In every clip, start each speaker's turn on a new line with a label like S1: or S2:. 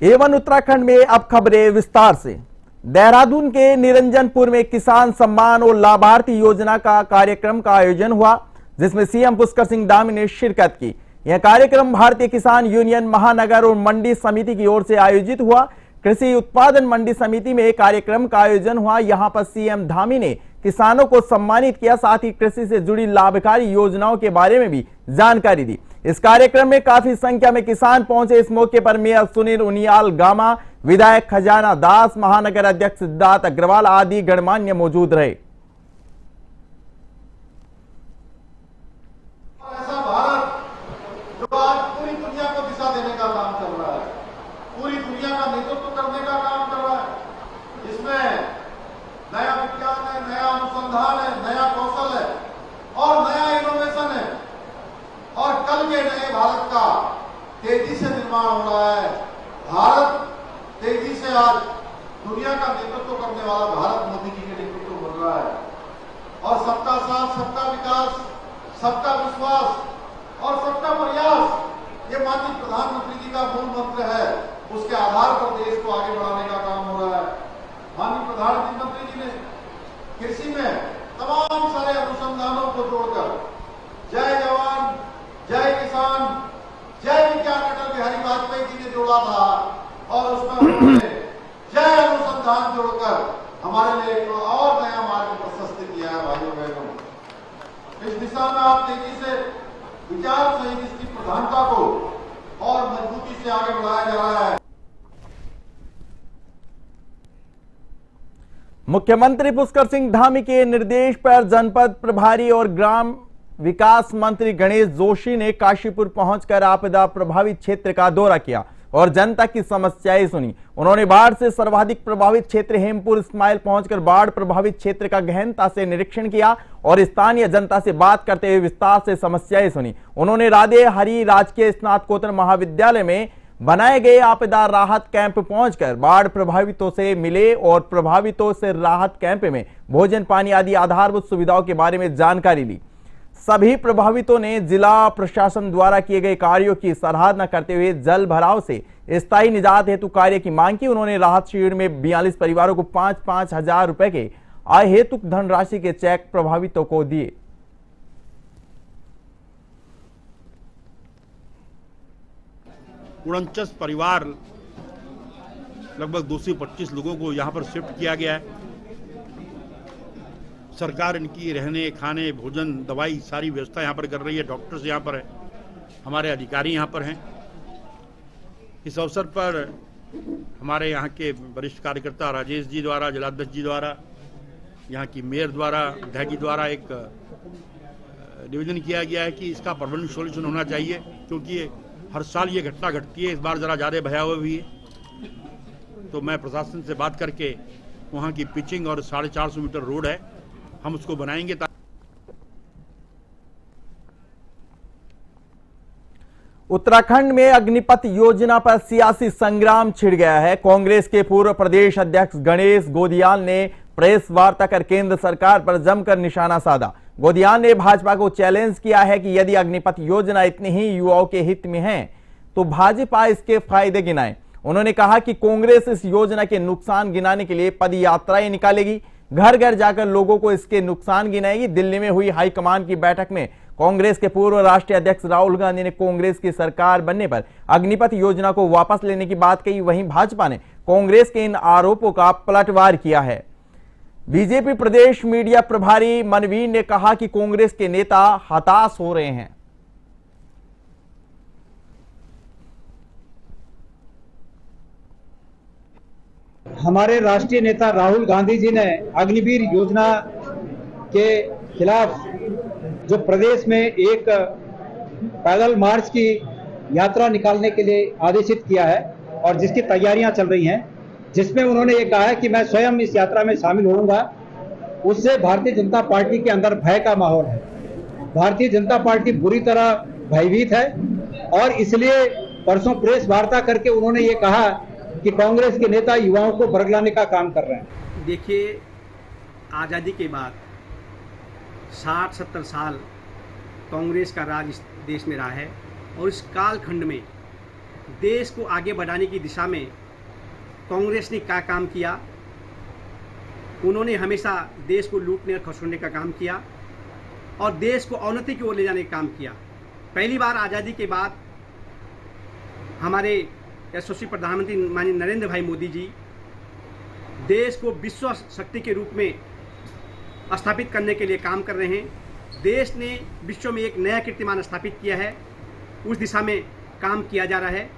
S1: Avon Uttarakhand में अब खबरें विस्तार से। देहरादून के निरंजनपुर में किसान सम्मान और लाभार्थी योजना का कार्यक्रम का आयोजन हुआ, जिसमें सीएम पुष्कर सिंह धामी ने शिरकत की। यह कार्यक्रम भारतीय किसान यूनियन महानगर और मंडी समिति की ओर से आयोजित हुआ। कृषि उत्पादन मंडी समिति में एक कार्यक्रम का आयोजन हुआ। यहां पर सीएम धामी ने किसानों को सम्मानित किया, साथ ही कृषि से जुड़ी लाभकारी योजनाओं के बारे में भी जानकारी दी। इस कार्यक्रम में काफी संख्या में किसान पहुंचे। इस मौके पर मेयर सुनील उनियाल गामा, विधायक खजाना दास, महानगर अध्यक्ष सिद्धार्थ अग्रवाल आदि गणमान्य मौजूद रहे।
S2: ऐसा भारत जो आज पूरी दुनिया को दिशा देने का काम कर रहा है, पूरी दुनिया का नेतृत्व करने का काम कर रहा है, जिसमें नया विज्ञान है, नया अनुसंधान है, नया कौशल है और नया इनोवेशन है और कल के नए भारत का तेजी से निर्माण हो रहा है। भारत तेजी से आज दुनिया का नेतृत्व करने वाला भारत मोदी जी के नेतृत्व बन रहा है और सबका साथ, सबका विकास, सबका विश्वास और सबका प्रयास, ये माननीय प्रधानमंत्री जी का मूल मंत्र है। उसके आधार पर देश को आगे बढ़ाने का काम हो रहा है। माननीय प्रधानमंत्री जी ने कृषि में तमाम सारे अनुसंधानों को जोड़कर जय जवान, जय किसान, जय विज्ञान अटल बिहारी वाजपेयी जी ने जोड़ा था और उसमें उन्होंने जय अनुसंधान जोड़कर हमारे लिए एक और नया मार्ग प्रशस्त किया है। भाइयों बहनों, इस दिशा में आप तेजी से विचार सहित इसकी प्रधानता को और मजबूती से आगे बढ़ाया जा रहा है।
S1: मुख्यमंत्री पुष्कर सिंह धामी के निर्देश पर जनपद प्रभारी और ग्राम विकास मंत्री गणेश जोशी ने काशीपुर पहुंचकर आपदा प्रभावित क्षेत्र का दौरा किया और जनता की समस्याएं सुनी। उन्होंने बाढ़ से सर्वाधिक प्रभावित क्षेत्र हेमपुर इस्माइल पहुंचकर बाढ़ प्रभावित क्षेत्र का गहनता से निरीक्षण किया और स्थानीय जनता से बात करते हुए विस्तार से समस्याएं सुनी। उन्होंने राधे हरि राजकीय स्नातकोत्तर महाविद्यालय में बनाए गए आपदा राहत कैंप पहुंचकर बाढ़ प्रभावितों से मिले और प्रभावितों से राहत कैंप में भोजन, पानी आदि आधारभूत सुविधाओं के बारे में जानकारी ली। सभी प्रभावितों ने जिला प्रशासन द्वारा किए गए कार्यों की सराहना करते हुए जल भराव से स्थायी निजात हेतु कार्य की मांग की। उन्होंने राहत शिविर में 42 परिवारों को 5-5 हजार रुपए के आय हेतु धनराशि के चेक प्रभावितों को दिए।
S3: 49 परिवार लगभग 225 लोगों को यहाँ पर शिफ्ट किया गया है। सरकार इनकी रहने, खाने, भोजन, दवाई सारी व्यवस्था यहाँ पर कर रही है। डॉक्टर्स यहाँ पर हैं, हमारे अधिकारी यहाँ पर हैं। इस अवसर पर हमारे यहाँ के वरिष्ठ कार्यकर्ता राजेश जी द्वारा, जिलाध्यक्ष जी द्वारा, यहाँ की मेयर द्वारा, विधायक जी द्वारा एक निवेदन किया गया है कि इसका परमानेंट सॉल्यूशन होना चाहिए, क्योंकि हर साल ये घटना घटती है। इस बार ज़रा ज़्यादा भयावह भी है। तो मैं प्रशासन से बात करके वहाँ की पिचिंग और 450 मीटर रोड है, हम उसको बनाएंगे।
S1: उत्तराखंड में अग्निपथ योजना पर सियासी संग्राम छिड़ गया है। कांग्रेस के पूर्व प्रदेश अध्यक्ष गणेश गोदियाल ने प्रेस वार्ता कर केंद्र सरकार पर जमकर निशाना साधा। गोदियाल ने भाजपा को चैलेंज किया है कि यदि अग्निपथ योजना इतनी ही युवाओं के हित में है तो भाजपा इसके फायदे गिनाए। उन्होंने कहा कि कांग्रेस इस योजना के नुकसान गिनाने के लिए पद यात्राएं निकालेगी, घर घर जाकर लोगों को इसके नुकसान गिनाएगी। दिल्ली में हुई हाईकमान की बैठक में कांग्रेस के पूर्व राष्ट्रीय अध्यक्ष राहुल गांधी ने कांग्रेस की सरकार बनने पर अग्निपथ योजना को वापस लेने की बात कही। वहीं भाजपा ने कांग्रेस के इन आरोपों का पलटवार किया है। बीजेपी प्रदेश मीडिया प्रभारी मनवीर ने कहा कि कांग्रेस के नेता हताश हो रहे हैं।
S4: हमारे राष्ट्रीय नेता राहुल गांधी जी ने अग्निवीर योजना के खिलाफ जो प्रदेश में एक पैदल मार्च की यात्रा निकालने के लिए आदेशित किया है और जिसकी तैयारियां चल रही हैं, जिसमें उन्होंने ये कहा है कि मैं स्वयं इस यात्रा में शामिल होऊंगा, उससे भारतीय जनता पार्टी के अंदर भय का माहौल है। भारतीय जनता पार्टी बुरी तरह भयभीत है और इसलिए परसों प्रेस वार्ता करके उन्होंने ये कहा कि कांग्रेस के नेता युवाओं को बरगलाने का काम कर रहे हैं।
S5: देखिए, आज़ादी के बाद 60-70 साल कांग्रेस का राज इस देश में रहा है और इस कालखंड में देश को आगे बढ़ाने की दिशा में कांग्रेस ने क्या काम किया। उन्होंने हमेशा देश को लूटने और खसोड़ने का काम किया और देश को अवनति की ओर ले जाने का काम किया। पहली बार आज़ादी के बाद हमारे यशस्वी प्रधानमंत्री माननीय नरेंद्र भाई मोदी जी देश को विश्व शक्ति के रूप में स्थापित करने के लिए काम कर रहे हैं। देश ने विश्व में एक नया कीर्तिमान स्थापित किया है, उस दिशा में काम किया जा रहा है।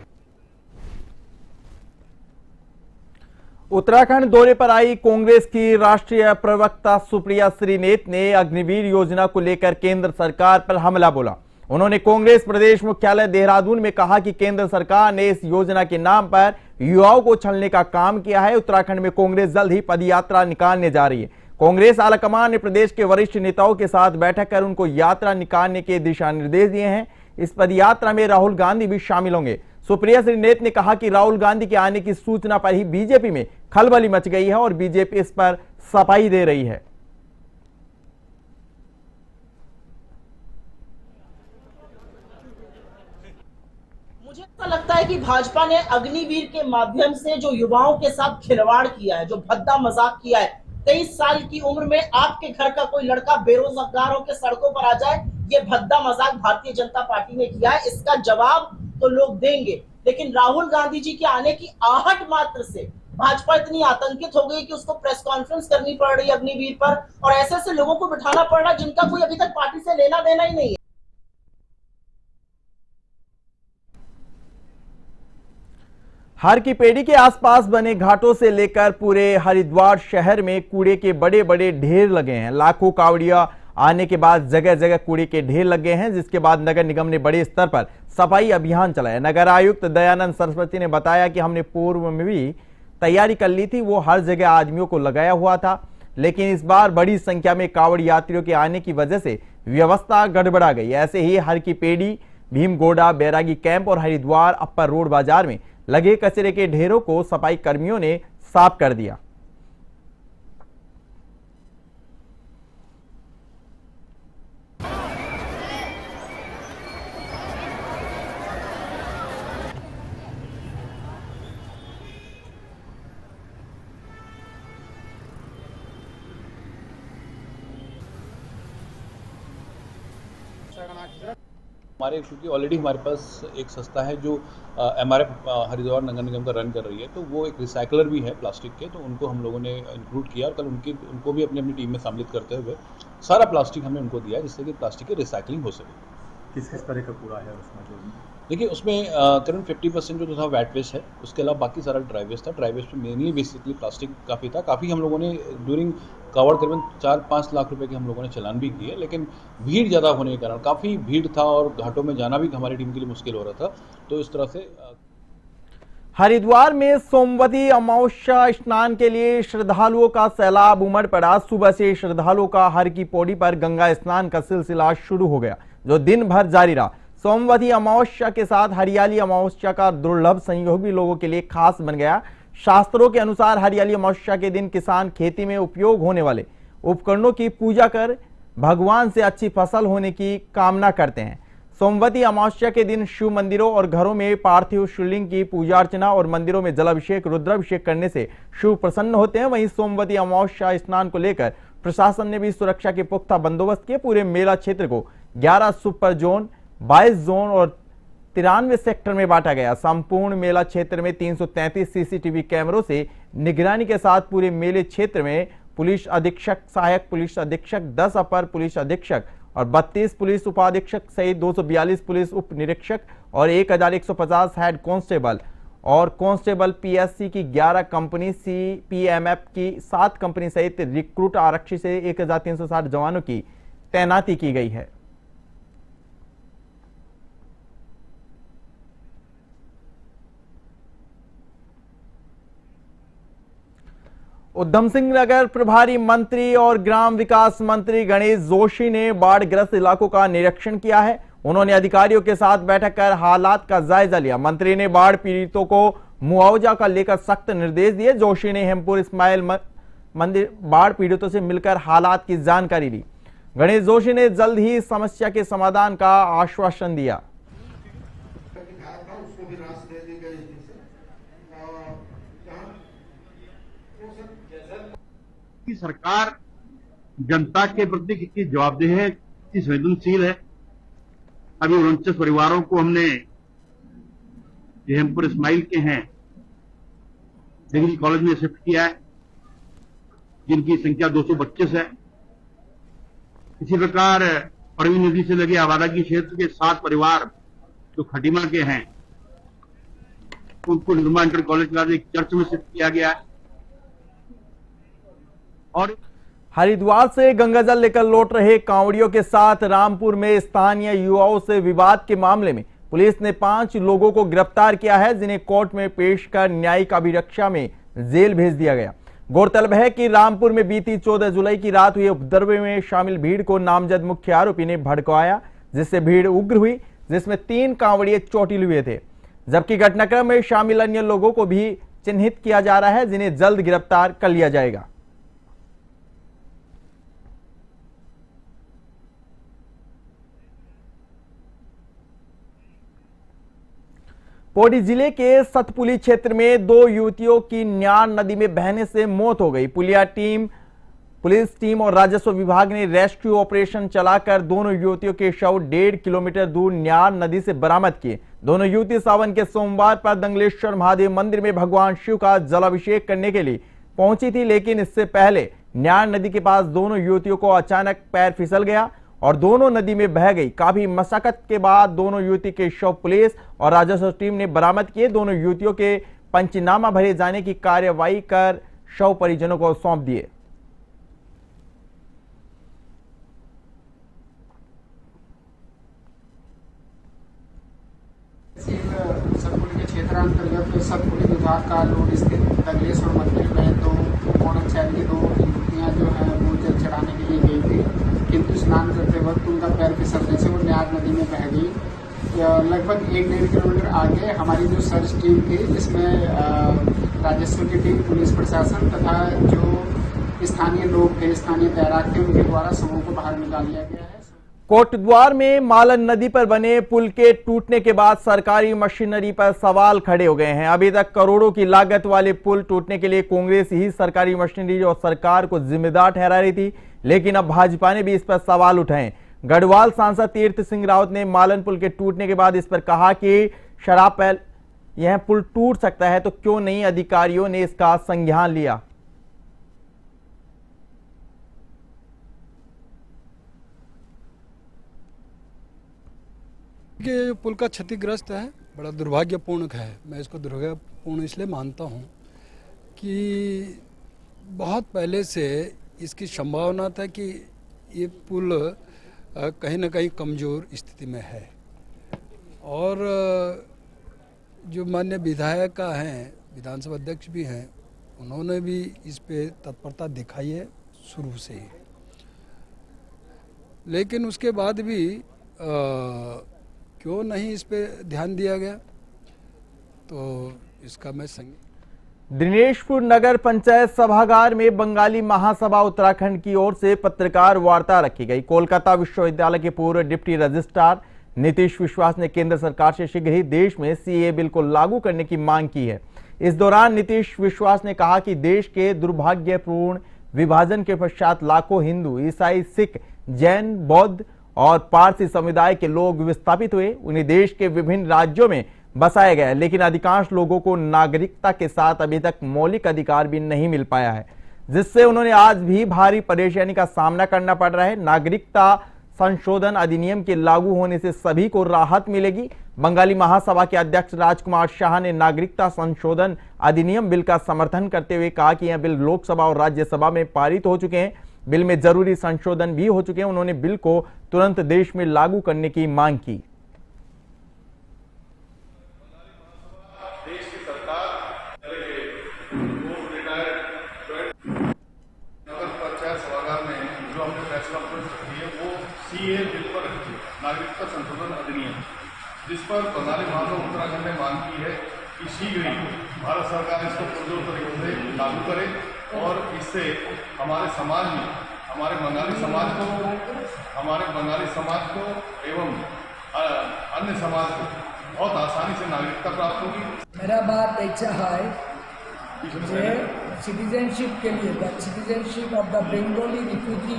S1: उत्तराखंड दौरे पर आई कांग्रेस की राष्ट्रीय प्रवक्ता सुप्रिया श्रीनेत ने अग्निवीर योजना को लेकर केंद्र सरकार पर हमला बोला। उन्होंने कांग्रेस प्रदेश मुख्यालय देहरादून में कहा कि केंद्र सरकार ने इस योजना के नाम पर युवाओं को छलने का काम किया है। उत्तराखंड में कांग्रेस जल्द ही पदयात्रा निकालने जा रही है। कांग्रेस आलाकमान ने प्रदेश के वरिष्ठ नेताओं के साथ बैठक कर उनको यात्रा निकालने के दिशा निर्देश दिए हैं। इस पदयात्रा में राहुल गांधी भी शामिल होंगे। सुप्रिया श्रीनेत ने कहा कि राहुल गांधी के आने की सूचना पर ही बीजेपी में खलबली मच गई है और बीजेपी इस पर सफाई दे रही है।
S6: मुझे ऐसा लगता है कि भाजपा ने अग्निवीर के माध्यम से जो युवाओं के साथ खिलवाड़ किया है, जो भद्दा मजाक किया है, 23 साल की उम्र में आपके घर का कोई लड़का बेरोजगार होकर सड़कों पर आ जाए, ये भद्दा मजाक भारतीय जनता पार्टी ने किया है। इसका जवाब तो लोग देंगे, लेकिन राहुल गांधी जी के आने की आहट मात्र से भाजपा इतनी आतंकित हो गई कि उसको प्रेस कॉन्फ्रेंस करनी पड़ रही है अग्निवीर पर, और ऐसे ऐसे लोगों को बिठाना पड़ रहा है जिनका कोई अभी तक पार्टी से लेना देना ही नहीं है।
S1: हर की पेड़ी के आसपास बने घाटों से लेकर पूरे हरिद्वार शहर में कूड़े के बड़े बड़े ढेर लगे हैं। लाखों कावड़िया आने के बाद जगह जगह कूड़े के ढेर लगे हैं, जिसके बाद नगर निगम ने बड़े स्तर पर सफाई अभियान चलाया। नगर आयुक्त दयानंद सरस्वती ने बताया कि हमने पूर्व में भी तैयारी कर ली थी, वो हर जगह आदमियों को लगाया हुआ था, लेकिन इस बार बड़ी संख्या में कावड़ यात्रियों के आने की वजह से व्यवस्था गड़बड़ा गई। ऐसे ही हर की पेड़ी, भीमगोड़ा, बैरागी कैंप और हरिद्वार अप्पर रोड बाजार में लगे कचरे के ढेरों को सफाई कर्मियों ने साफ कर दिया।
S7: हमारे क्योंकि ऑलरेडी हमारे पास एक संस्था है जो MRF हरिद्वार नगर निगम का रन कर रही है, तो वो एक रिसाइकलर भी है प्लास्टिक के, तो उनको हम लोगों ने इंक्लूड किया और कल उनको भी अपनी टीम में सम्मिलित करते हुए सारा प्लास्टिक हमने उनको दिया जिससे कि प्लास्टिक की रिसाइकलिंग हो सके।
S8: किस किस तरह का कूड़ा है उसमें? जो
S7: देखिए उसमें करीब 50% जो था वेट वेस्ट है, उसके अलावा बाकी सारा ड्राई वेस्ट था। ड्राई वेस्ट में मेनली बेसिकली प्लास्टिक काफ़ी था। काफ़ी हम लोगों ने ड्यूरिंग कावड़ करीबन 4-5 लाख रुपए के हम लोगों ने चलान भी किए, लेकिन भीड़ ज़्यादा होने के कारण काफ़ी भीड़ था और घाटों में जाना भी हमारी टीम के लिए मुश्किल हो रहा था। तो इस तरह से
S1: हरिद्वार में सोमवती अमावस्या स्नान के लिए श्रद्धालुओं का सैलाब उमड़ पड़ा। सुबह से श्रद्धालुओं का हर की पौड़ी पर गंगा स्नान का सिलसिला शुरू हो गया, जो दिन भर जारी रहा। सोमवती अमावस्या के साथ हरियाली अमावस्या का दुर्लभ संयोग भी लोगों के लिए खास बन गया। शास्त्रों के अनुसार हरियाली अमावस्या के दिन किसान खेती में उपयोग होने वाले उपकरणों की पूजा कर भगवान से अच्छी फसल होने की कामना करते हैं। सोमवती अमावस्या के दिन शिव मंदिरों और घरों में पार्थिव शिवलिंग की पूजा अर्चना और मंदिरों में जलाभिषेक, रुद्राभिषेक करने से शिव प्रसन्न होते हैं। वहीं सोमवती अमावस्या स्नान को लेकर प्रशासन ने भी सुरक्षा के पुख्ता बंदोबस्त किए। पूरे मेला क्षेत्र को 11 सुपर जोन, 22 जोन और 93 सेक्टर में बांटा गया। संपूर्ण मेला क्षेत्र में 333 CCTV कैमरों से निगरानी के साथ पूरे मेले क्षेत्र में पुलिस अधीक्षक, सहायक पुलिस अधीक्षक, 10 अपर पुलिस अधीक्षक और 32 पुलिस उपाधीक्षक सहित 242 पुलिस उप निरीक्षक और 1150 हेड कांस्टेबल और कांस्टेबल PSC की 11 कंपनी, CPMF की 7 कंपनी सहित रिक्रूट आरक्षी से 1360 जवानों की तैनाती की गई है। उधम सिंह नगर प्रभारी मंत्री और ग्राम विकास मंत्री गणेश जोशी ने बाढ़ ग्रस्त इलाकों का निरीक्षण किया है। उन्होंने अधिकारियों के साथ बैठक कर हालात का जायजा लिया। मंत्री ने बाढ़ पीड़ितों को मुआवजा का लेकर सख्त निर्देश दिए। जोशी ने हेमपुर इस्माइल मंदिर बाढ़ पीड़ितों से मिलकर हालात की जानकारी ली। गणेश जोशी ने जल्द ही समस्या के समाधान का आश्वासन दिया।
S3: सरकार जनता के प्रति कितनी जवाबदेह है, कितनी संवेदनशील है। अभी 49 परिवारों को हमने जो हमपुर इस्माइल के हैं डिग्री कॉलेज में शिफ्ट किया है, जिनकी संख्या 225 है। इसी प्रकार परवीन नदी से लगे आबादी क्षेत्र के 7 परिवार जो खटीमा के हैं, उनको निर्मा इंटर कॉलेज के बाद एक चर्च में शिफ्ट किया गया है। और
S1: हरिद्वार से गंगाजल लेकर लौट रहे कांवड़ियों के साथ रामपुर में स्थानीय युवाओं से विवाद के मामले में पुलिस ने 5 लोगों को गिरफ्तार किया है, जिन्हें कोर्ट में पेश कर न्यायिक अभिरक्षा में जेल भेज दिया गया। गौरतलब है कि रामपुर में बीती 14 जुलाई की रात हुए उपद्रव में शामिल भीड़ को नामजद मुख्य आरोपी ने भड़काया, जिससे भीड़ उग्र हुई, जिसमें 3 कांवड़िए चोटिल हुए थे। जबकि घटनाक्रम में शामिल अन्य लोगों को भी चिन्हित किया जा रहा है, जिन्हें जल्द गिरफ्तार कर लिया जाएगा। पौड़ी जिले के सतपुली क्षेत्र में 2 युवतियों की न्यार नदी में बहने से मौत हो गई। पुलिस टीम और राजस्व विभाग ने रेस्क्यू ऑपरेशन चलाकर दोनों युवतियों के शव 1.5 किलोमीटर दूर न्यार नदी से बरामद किए। दोनों युवती सावन के सोमवार पर दंगलेश्वर महादेव मंदिर में भगवान शिव का जलाभिषेक करने के लिए पहुंची थी, लेकिन इससे पहले न्यार नदी के पास दोनों युवतियों को अचानक पैर फिसल गया और दोनों नदी में बह गई। काफी मशक्कत के बाद दोनों युवती के शव पुलिस और राजस्व टीम ने बरामद किए। दोनों युवतियों के पंचनामा भरे जाने की कार्यवाही कर शव परिजनों को सौंप दिए।
S9: सतपुली के क्षेत्रांतर्गत सतपुली विभाग का रोड स्थित दंगलेश्वर मंदिर में 2 मोटरसाइकिल की 2 युवतियाँ जो है वो जल चढ़ाने के लिए गई थी, किंतु स्नान करते वक्त उनका पैर फिसलने से वो न्यार नदी में बह गई। लगभग 1-1.5 किलोमीटर आगे हमारी जो सर्च टीम थी, जिसमें राजस्व की टीम, पुलिस प्रशासन तथा जो स्थानीय लोग थे, स्थानीय तैराक थे, उनके द्वारा सबों को बाहर निकाल लिया गया है।
S1: कोटद्वार में मालन नदी पर बने पुल के टूटने के बाद सरकारी मशीनरी पर सवाल खड़े हो गए हैं। अभी तक करोड़ों की लागत वाले पुल टूटने के लिए कांग्रेस ही सरकारी मशीनरी और सरकार को जिम्मेदार ठहरा रही थी, लेकिन अब भाजपा ने भी इस पर सवाल उठाए। गढ़वाल सांसद तीर्थ सिंह रावत ने मालन पुल के टूटने के बाद इस पर कहा कि शराब पर यह पुल टूट सकता है तो क्यों नहीं अधिकारियों ने इसका संज्ञान लिया।
S10: ये पुल का क्षतिग्रस्त है, बड़ा दुर्भाग्यपूर्ण है। मैं इसको दुर्भाग्यपूर्ण इसलिए मानता हूँ कि बहुत पहले से इसकी संभावना था कि ये पुल कहीं ना कहीं कमज़ोर स्थिति में है, और जो माननीय विधायक हैं, विधानसभा अध्यक्ष भी हैं, उन्होंने भी इस पे तत्परता दिखाई है शुरू से ही, लेकिन उसके बाद भी क्यों नहीं इस पे ध्यान दिया गया, तो इसका मैं
S1: दिनेशपुर नगर पंचायत सभागार में बंगाली महासभा उत्तराखंड की ओर से पत्रकार वार्ता रखी गई। कोलकाता विश्वविद्यालय के पूर्व डिप्टी रजिस्ट्रार नीतीश विश्वास ने केंद्र सरकार से शीघ्र ही देश में सीए बिल को लागू करने की मांग की है। इस दौरान नीतीश विश्वास ने कहा कि देश के दुर्भाग्यपूर्ण विभाजन के पश्चात लाखों हिंदू, ईसाई, सिख, जैन, बौद्ध और पारसी समुदाय के लोग विस्थापित हुए। उन्हें देश के विभिन्न राज्यों में बसाया गया, लेकिन अधिकांश लोगों को नागरिकता के साथ अभी तक मौलिक अधिकार भी नहीं मिल पाया है, जिससे उन्होंने आज भी भारी परेशानी का सामना करना पड़ रहा है। नागरिकता संशोधन अधिनियम के लागू होने से सभी को राहत मिलेगी। बंगाली महासभा के अध्यक्ष राजकुमार शाह ने नागरिकता संशोधन अधिनियम बिल का समर्थन करते हुए कहा कि यह बिल लोकसभा और राज्यसभा में पारित हो चुके हैं। बिल में जरूरी संशोधन भी हो चुके हैं। उन्होंने बिल को तुरंत देश में लागू करने की मांग की।
S2: देश की सरकार नगर पंचायत सभागार में जो हमने प्रेस कॉन्फ्रेंस रखी है वो सीए बिल पर रखी है, नागरिकता संशोधन अधिनियम, जिस पर बंगाली महासभा उत्तराखंड ने मांग की है कि शीघ्र ही भारत सरकार इसको पुरजोर तरीके से लागू करे और इससे हमारे समाज में हमारे बंगाली समाज को एवं अन्य समाज को बहुत आसानी से नागरिकता प्राप्त होगी।
S11: मेरा बात ऐसा है सिटीजनशिप के लिए the citizenship of the Bengali refugee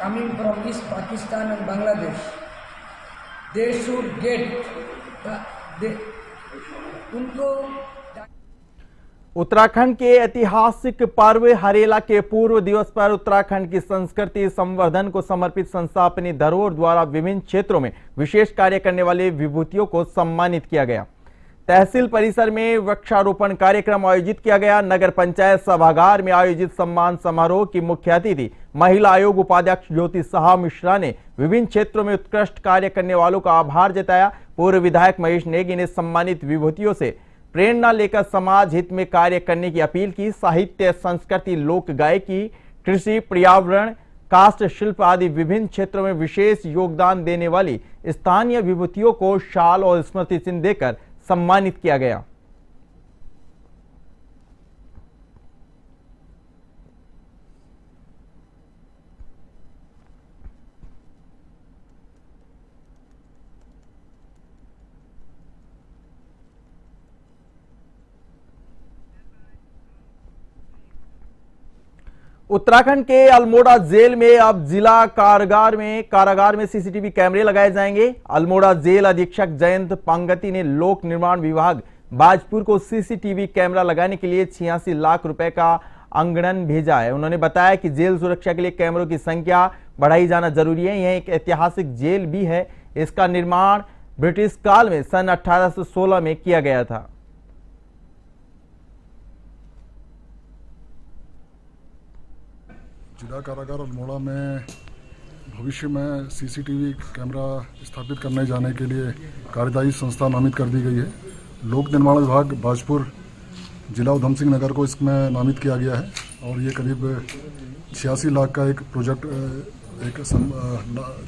S11: coming from east Pakistan and Bangladesh they should get उनको।
S1: उत्तराखंड के ऐतिहासिक पर्व हरेला के पूर्व दिवस पर उत्तराखंड की संस्कृति संवर्धन को समर्पित संस्था अपनी धरोहर द्वारा विभिन्न क्षेत्रों में विशेष कार्य करने वाले विभूतियों को सम्मानित किया गया। तहसील परिसर में वृक्षारोपण कार्यक्रम आयोजित किया गया। नगर पंचायत सभागार में आयोजित सम्मान समारोह की मुख्य अतिथि महिला आयोग उपाध्यक्ष ज्योति साहा मिश्रा ने विभिन्न क्षेत्रों में उत्कृष्ट कार्य करने वालों का आभार जताया। पूर्व विधायक महेश नेगी ने सम्मानित विभूतियों से प्रेरणा लेकर समाज हित में कार्य करने की अपील की। साहित्य, संस्कृति, लोक गायकी, कृषि, पर्यावरण, काष्ठ शिल्प आदि विभिन्न क्षेत्रों में विशेष योगदान देने वाली स्थानीय विभूतियों को शाल और स्मृति चिन्ह देकर सम्मानित किया गया। उत्तराखंड के अल्मोड़ा जेल में अब जिला कारागार में सीसीटीवी कैमरे लगाए जाएंगे। अल्मोड़ा जेल अधीक्षक जयंत पांगती ने लोक निर्माण विभाग बाजपुर को सीसीटीवी कैमरा लगाने के लिए 86 लाख रुपए का अंगड़न भेजा है। उन्होंने बताया कि जेल सुरक्षा के लिए कैमरों की संख्या बढ़ाई जाना जरूरी है। यह एक ऐतिहासिक जेल भी है। इसका निर्माण ब्रिटिश काल में सन 1816 में किया गया था।
S12: जिला कारागार अल्मोड़ा में भविष्य में सीसीटीवी कैमरा स्थापित करने जाने के लिए कार्यदायी संस्था नामित कर दी गई है। लोक निर्माण विभाग बाजपुर जिला उधम सिंह नगर को इसमें नामित किया गया है और ये करीब 86 लाख का एक प्रोजेक्ट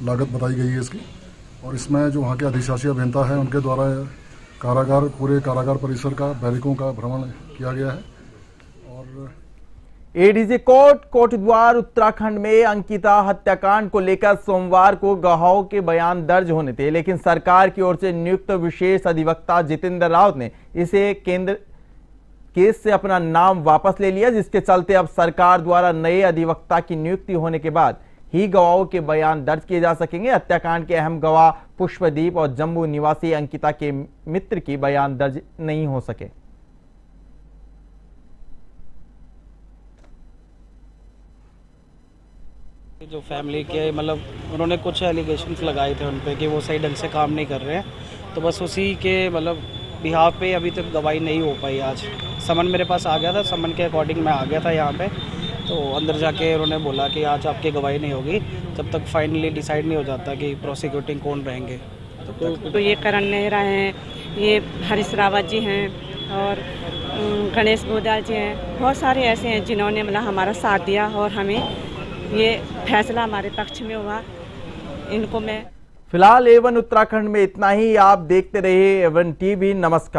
S12: लागत बताई गई है इसकी। और इसमें जो वहाँ के अधिशासी अभियंता हैं उनके द्वारा पूरे कारागार परिसर का बैरिकों का भ्रमण किया गया है। और
S1: एडीजे कोटद्वार उत्तराखंड में अंकिता हत्याकांड को लेकर सोमवार को गवाहों के बयान दर्ज होने थे, लेकिन सरकार की ओर से नियुक्त विशेष अधिवक्ता जितेंद्र रावत ने इसे केंद्र केस से अपना नाम वापस ले लिया, जिसके चलते अब सरकार द्वारा नए अधिवक्ता की नियुक्ति होने के बाद ही गवाहों के बयान दर्ज किए जा सकेंगे। हत्याकांड के अहम गवाह पुष्पदीप और जम्मू निवासी अंकिता के मित्र की बयान दर्ज नहीं हो सके।
S13: जो फैमिली के मतलब उन्होंने कुछ एलिगेशंस लगाए थे उन पे कि वो सही ढंग से काम नहीं कर रहे हैं, तो बस उसी के मतलब बिहाफ पे अभी तक गवाही नहीं हो पाई। आज समन मेरे पास आ गया था, समन के अकॉर्डिंग मैं आ गया था यहाँ पे, तो अंदर जाके उन्होंने बोला कि आज आपकी गवाही नहीं होगी जब तक फाइनली डिसाइड नहीं हो जाता कि प्रोसिक्यूटिंग कौन रहेंगे।
S14: तो ये करण नेहरा हैं, ये हरीश रावत जी हैं और गणेश गोदाल जी हैं, बहुत सारे ऐसे हैं जिन्होंने मतलब हमारा साथ दिया और हमें ये फैसला हमारे पक्ष में हुआ। इनको मैं
S1: फिलहाल A1 उत्तराखंड में इतना ही। आप देखते रहिए A1 TV। नमस्कार।